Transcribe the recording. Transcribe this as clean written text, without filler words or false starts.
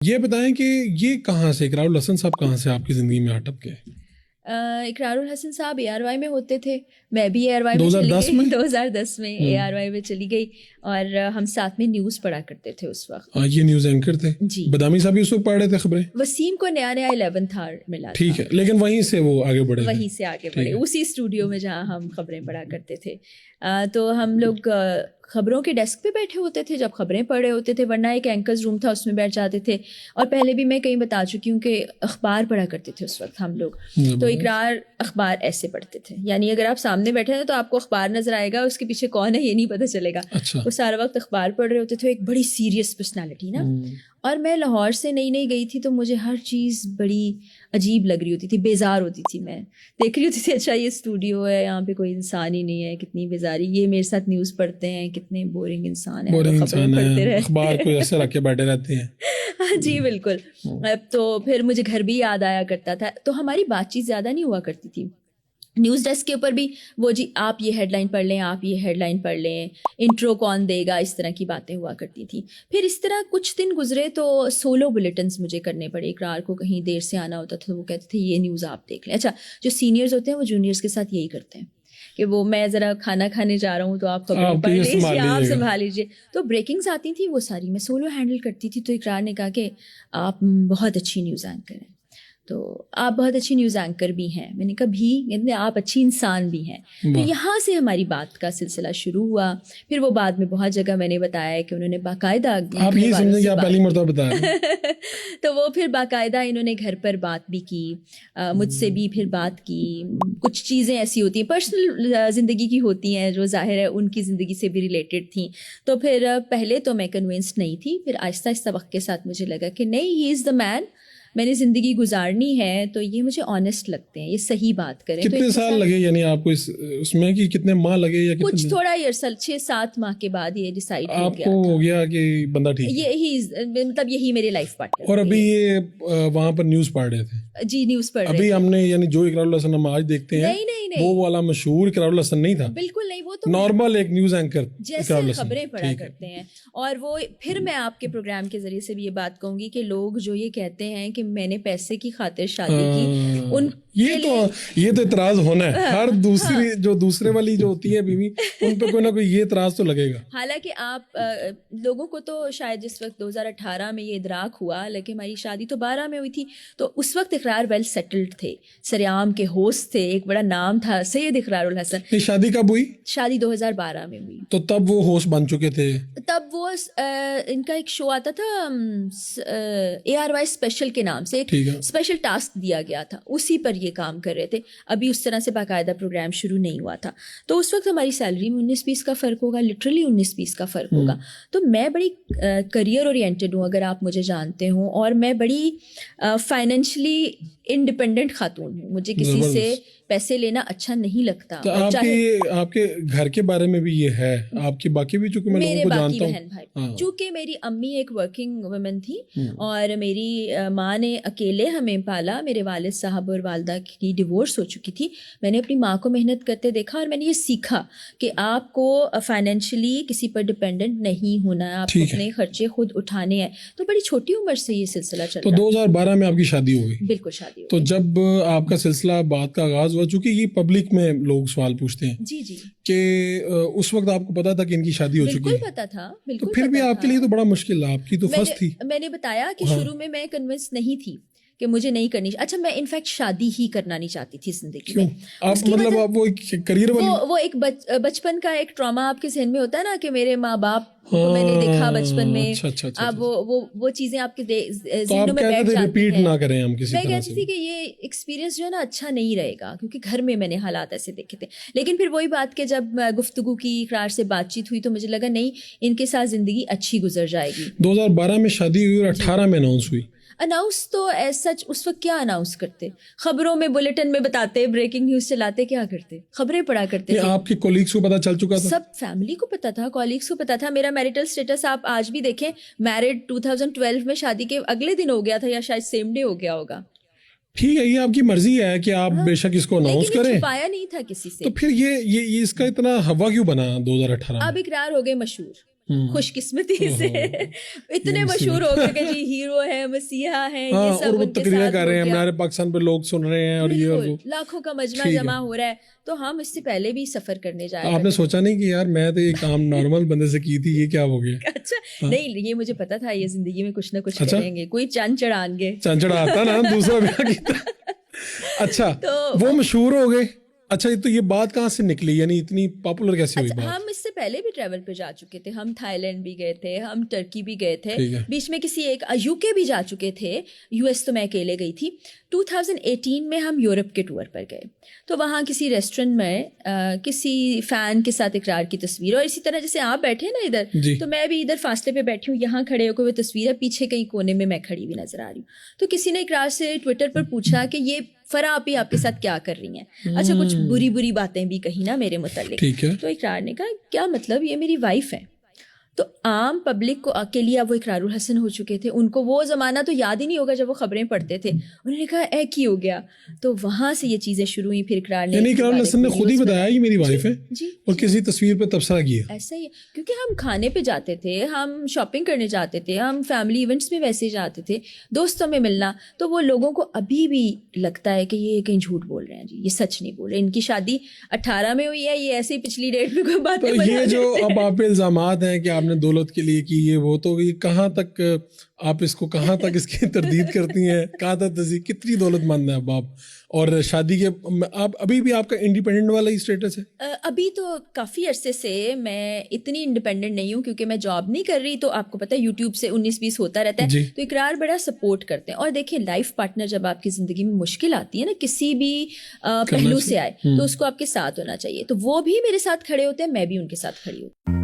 یہ بتائیں کہ یہ کہاں سے اقرار الحسن صاحب کہاں سے آپ کی زندگی میں اٹک گئے؟ اقرار الحسن صاحب اے آر وائی میں ہوتے تھے, میں بھی اے آر وائی 2010 میں اے آر وائی میں چلی گئی, اور ہم ساتھ میں نیوز پڑھا کرتے تھے اس وقت. یہ نیوز اینکر تھے جی. بدامی صاحب اس وقت پڑھ رہے تھے خبریں. وسیم کو نیا 11th آور ملا, ٹھیک ہے, لیکن وہیں سے وہ آگے بڑھے, وہیں سے آگے بڑھے اسی اسٹوڈیو میں جہاں ہم خبریں پڑھا کرتے تھے. تو ہم لوگ خبروں کے ڈیسک پہ بیٹھے ہوتے تھے جب خبریں پڑھ رہے ہوتے تھے, ورنہ ایک اینکرز روم تھا اس میں بیٹھ جاتے تھے. اور پہلے بھی میں کہیں بتا چکی ہوں کہ اخبار پڑھا کرتے تھے اس وقت ہم لوگ. تو اقرار اخبار ایسے پڑھتے تھے, یعنی اگر آپ سامنے بیٹھے ہیں تو آپ کو اخبار نظر آئے گا, اس کے پیچھے کون ہے یہ نہیں پتہ چلے گا. وہ سارا وقت اخبار پڑھ رہے ہوتے تھے. ایک بڑی سیریس پرسنالٹی نا, اور میں لاہور سے نئی گئی تھی تو مجھے ہر چیز بڑی عجیب لگ رہی ہوتی تھی, بیزار ہوتی تھی. میں دیکھ رہی ہوتی تھی اچھا یہ اسٹوڈیو ہے, یہاں پہ کوئی انسان ہی نہیں ہے, کتنی بیزاری, یہ میرے ساتھ نیوز پڑھتے ہیں, کتنے بورنگ انسان ہیں, پڑھتے رہتے اخبار کو ایسے رکھ کے بیٹھے رہتے ہیں. جی بالکل. تو پھر مجھے گھر بھی یاد آیا کرتا تھا, تو ہماری بات چیت زیادہ نہیں ہوا کرتی تھی. نیوز ڈیسک کے اوپر بھی وہ جی آپ یہ ہیڈ لائن پڑھ لیں, آپ یہ ہیڈ لائن پڑھ لیں, انٹرو کون دے گا, اس طرح کی باتیں ہوا کرتی تھیں. پھر اس طرح کچھ دن گزرے تو سولو بلیٹنس مجھے کرنے پڑے. اقرار کو کہیں دیر سے آنا ہوتا تھا, وہ کہتے تھے یہ نیوز آپ دیکھ لیں. اچھا, جو سینئرز ہوتے ہیں وہ جونیئرز کے ساتھ یہی کرتے ہیں کہ وہ میں ذرا کھانا کھانے جا رہا ہوں تو آپ خبریں پڑھ لیجیے, آپ سنبھال لیجیے. تو بریکنگس آتی تھیں وہ ساری میں سولو ہینڈل کرتی تھی. تو اقرار نے کہا کہ آپ بہت اچھی نیوز اینکر ہیں, تو آپ بہت اچھی نیوز اینکر بھی ہیں. میں نے کہا بھی آپ اچھی انسان بھی ہیں. تو یہاں سے ہماری بات کا سلسلہ شروع ہوا. پھر وہ بعد میں بہت جگہ میں نے بتایا کہ انہوں نے باقاعدہ پہلی مرتبہ بتایا تو وہ پھر باقاعدہ انہوں نے گھر پر بات بھی کی, مجھ سے بھی پھر بات کی. کچھ چیزیں ایسی ہوتی ہیں پرسنل زندگی کی ہوتی ہیں جو ظاہر ہے ان کی زندگی سے بھی ریلیٹڈ تھیں. تو پھر پہلے تو میں کنونسڈ نہیں تھی, پھر آہستہ آہستہ وقت کے ساتھ مجھے لگا کہ نہیں, ہی از دا مین, میں نے زندگی گزارنی ہے تو یہ مجھے آنیسٹ لگتے ہیں, یہ صحیح بات کریں. کتنے سال لگے یعنی آپ کو اس میں, کہ کتنے ماہ لگے یا کچھ تھوڑا ہی عرصہ 6-7 ماہ کے بعد یہ ڈیسائیڈ ہو گیا, آپ کو ہو گیا کہ بندہ ٹھیک, یہی مطلب یہی میرے لائف پارٹنر. اور ابھی یہ وہاں پر نیوز پڑھ رہے تھے؟ جی نیوز پڑھ رہے ابھی ہم نے یعنی جو اقرار الحسن ہم آج دیکھتے ہیں وہ والا مشہور اقرار الحسن نہیں تھا, بالکل نہیں, وہ تو نارمل ایک نیوز اینکر جیسے خبریں پڑھا کرتے ہیں. اور وہ پھر میں آپ کے پروگرام کے ذریعے سے بھی یہ بات کہوں گی کہ لوگ جو یہ کہتے ہیں کہ میں نے پیسے کی خاطر شادی کی, ان یہ تو اعتراض ہونا ہے. ہر دوسری جو دوسرے والی جو ہوتی ہے بیوی, ان پہ کوئی نہ کوئی یہ اعتراض تو لگے گا. حالانکہ آپ لوگوں کو تو شاید جس وقت 2018 میں یہ ادراک ہوا, لیکن ہماری شادی تو 12 میں ہوئی تھی, تو اس وقت اقرار ویل سیٹلڈ تھے, سریعام کے ہوسٹ تھے, ایک بڑا نام تھا سید اقرار الحسن. شادی کب ہوئی؟ شادی 2012 میں ہوئی. تو تب وہ ہوسٹ بن چکے تھے. تب وہ ان کا ایک شو آتا تھا اے آر وائی اسپیشل کے نام سے, ایک اسپیشل ٹاسک دیا گیا تھا, اسی پر یہ کام کر رہے تھے. ابھی اس طرح سے باقاعدہ پروگرام شروع نہیں ہوا تھا. تو اس وقت ہماری سیلری میں 19-20 کا فرق ہوگا, لٹرلی 19-20 کا فرق ہوگا. تو میں بڑی کریئر اورینٹیڈ ہوں اگر آپ مجھے جانتے ہوں, اور میں بڑی فائنینشلی انڈیپینڈنٹ خاتون ہوں. مجھے کسی سے پیسے لینا اچھا نہیں لگتا. آپ کے گھر کے بارے میں بھی یہ ہے, آپ کی باقی بھی چونکہ میں لوگوں کو جانتا ہوں, بہن بھائی, چونکہ میری امی ایک ورکنگ وومن تھی اور میری ماں نے اکیلے ہمیں پالا. میرے والد صاحب اور والدہ کی ڈیورس ہو چکی تھی. میں نے اپنی ماں کو محنت کرتے دیکھا, اور میں نے یہ سیکھا کہ آپ کو فائنینشلی کسی پر ڈپینڈنٹ نہیں ہونا ہے, آپ کو اپنے خرچے خود اٹھانے ہیں. تو بڑی چھوٹی عمر سے یہ سلسلہ چل رہا. تو 2012 میں آپ کی شادی ہو گئی؟ بالکل شادی ہو گئی. تو جب آپ کا سلسلہ بات کا آغاز ہوا, چونکہ یہ پبلک میں لوگ سوال پوچھتے ہیں جی کہ اس وقت آپ کو پتا تھا کہ ان کی شادی ہو چکی ہے؟ بالکل پتا تھا, بالکل. تو پھر بھی آپ کے لیے تو بڑا مشکل ہے, آپ کی تو فرسٹ تھی. میں نے بتایا کہ شروع میں کنونس نہیں تھی کہ مجھے نہیں کرنی. اچھا, میں انفیکٹ شادی ہی کرنا نہیں چاہتی تھی زندگی میں. آپ مطلب آپ وہ کریئر وہ ایک بچپن کا ایک ٹراما آپ کے ذہن میں ہوتا ہے نا, کہ میرے ماں باپ کو میں نے دیکھا بچپن میں, اب وہ چیزیں آپ کے ذہنوں میں بیٹھ جاتی ہیں. میں کہتی تھی کہ یہ ایکسپیرینس جو ہے نا اچھا نہیں رہے گا, کیونکہ گھر میں نے حالات ایسے دیکھے تھے. لیکن پھر وہی بات کہ جب گفتگو کی, اقرار سے بات چیت ہوئی, تو مجھے لگا نہیں, ان کے ساتھ زندگی اچھی گزر جائے گی. 2012 میں شادی ہوئی اور 18 میں اناؤنس ہوئی. اناؤنس تو ایز سچ اس وقت کیا اناؤنس کرتے, خبروں میں بلیٹن میں بتاتے, بریکنگ نیوز چلاتے, کیا کرتے, خبریں پڑھا کرتے تھے. آپ کے کولیگس کو پتا چل چکا تھا؟ سب فیملی کو پتا تھا, کولیگس کو پتا تھا. میرا میرٹل اسٹیٹس آپ آج بھی دیکھیں, میرڈ 2012 میں, شادی کے اگلے دن ہو گیا تھا, یا شاید سیم ڈے ہو گیا ہوگا. ٹھیک ہے, یہ آپ کی مرضی ہے کہ آپ بے شک اس کو اناؤنس کریں, چھپایا نہیں تھا کسی سے. تو پھر یہ اس کا اتنا ہوا کیوں بنا 2018 میں؟ اب اقرار ہو گئے مشہور, خوش قسمتی سے اتنے مشہور ہو گئے کہ جی ہیرو ہے، مسیحا ہے، یہ اور سب وہ ان کے تقریریں ساتھ کر رہے ہیں، ہو گیا. ہمارے پاکستان پہ لوگ سن رہے ہیں اور یہ اور وہ. لاکھوں کا مجمع جمع ہو رہا ہے. تو ہم اس سے پہلے بھی سفر کرنے جائے. آپ نے سوچا نہیں کہ یار میں تو یہ کام نارمل بندے سے کی تھی، یہ کیا ہو گیا؟ اچھا نہیں، یہ مجھے پتا تھا یہ زندگی میں کچھ نہ کچھ کریں گے، کوئی چاند چڑھائیں گے. چاند چڑھاتا نا دوسرا بھی کیتا. اچھا وہ مشہور ہو گئے. اچھا تو یہ بات کہاں سے نکلی، یعنی اتنی پاپولر کیسے ہوئی بات؟ ہم اس سے پہلے بھی ٹریول پہ جا چکے تھے. ہم تھائی لینڈ بھی گئے تھے، ہم ٹرکی بھی گئے تھے، بیچ میں کسی ایک یو کے بھی جا چکے تھے. یو ایس تو میں اکیلے گئی تھی. 2018 میں ہم یورپ کے ٹور پر گئے. تو وہاں کسی ریسٹورینٹ میں کسی فین کے ساتھ اقرار کی تصویر، اور اسی طرح جیسے آپ بیٹھے نا ادھر، تو میں بھی ادھر فاصلے پہ بیٹھی ہوں، یہاں کھڑے ہو کے وہ تصویر ہے، پیچھے کہیں کونے میں کھڑی ہوئی نظر آ رہی ہوں. تو کسی نے اقرار سے ٹویٹر پر پوچھا کہ یہ فرا آپی آپ کے ساتھ کیا کر رہی ہیں؟ اچھا کچھ بری باتیں بھی کہیں نا میرے متعلق. تو اقرار نے کہا کیا مطلب، یہ میری وائف ہے. تو عام پبلک کو کے لیے اب وہ اقرار الحسن ہو چکے تھے. ان کو وہ زمانہ تو یاد ہی نہیں ہوگا جب وہ خبریں پڑھتے تھے. انہوں نے کہا ایک ہی ہو گیا. تو وہاں سے یہ چیزیں شروع ہوئی. پھر اقرار نے، یعنی اقرار الحسن نے خود ہی بتایا یہ میری وائف ہے، جی، اور کسی تصویر پہ تبصرہ کیا. ایسا ہی ہے، کیونکہ ہم کھانے پہ جاتے تھے، ہم شاپنگ کرنے جاتے تھے، ہم فیملی ایونٹس میں ویسے جاتے تھے، دوستوں میں ملنا. تو وہ لوگوں کو ابھی بھی لگتا ہے کہ یہ کہیں جھوٹ بول رہے ہیں، جی یہ سچ نہیں بول رہے. ان کی شادی 18 میں ہوئی ہے، یہ ایسے ہی پچھلی ڈیٹ میں کوئی بات نہیں. یہ جو اب آپ پہ الزامات ہیں کہ آپ نے دولت کے لیے کی یہ وہ، تو یہ کہاں تک آپ اس کو کہاں تک اس کی تردید کرتی ہیں؟ کہاں تک کتنی دولت مند ہیں اب آپ؟ اور شادی کے آپ ابھی بھی آپ کا انڈیپینڈنٹ والا ہی اسٹیٹس ہے؟ ابھی تو کافی عرصے سے میں اتنی انڈیپینڈنٹ نہیں ہوں، کیونکہ میں جاب نہیں کر رہی. تو آپ کو پتہ ہے یوٹیوب سے 19-20 ہوتا رہتا ہے. تو اقرار بڑا سپورٹ کرتے ہیں. اور دیکھیں لائف پارٹنر جب آپ کی زندگی میں مشکل آتی ہے نا، کسی بھی پہلو سے آئے، تو اس کو آپ کے ساتھ ہونا چاہیے. تو وہ بھی میرے ساتھ کھڑے ہوتے ہیں، میں بھی ان کے ساتھ کھڑی ہوتی ہوں.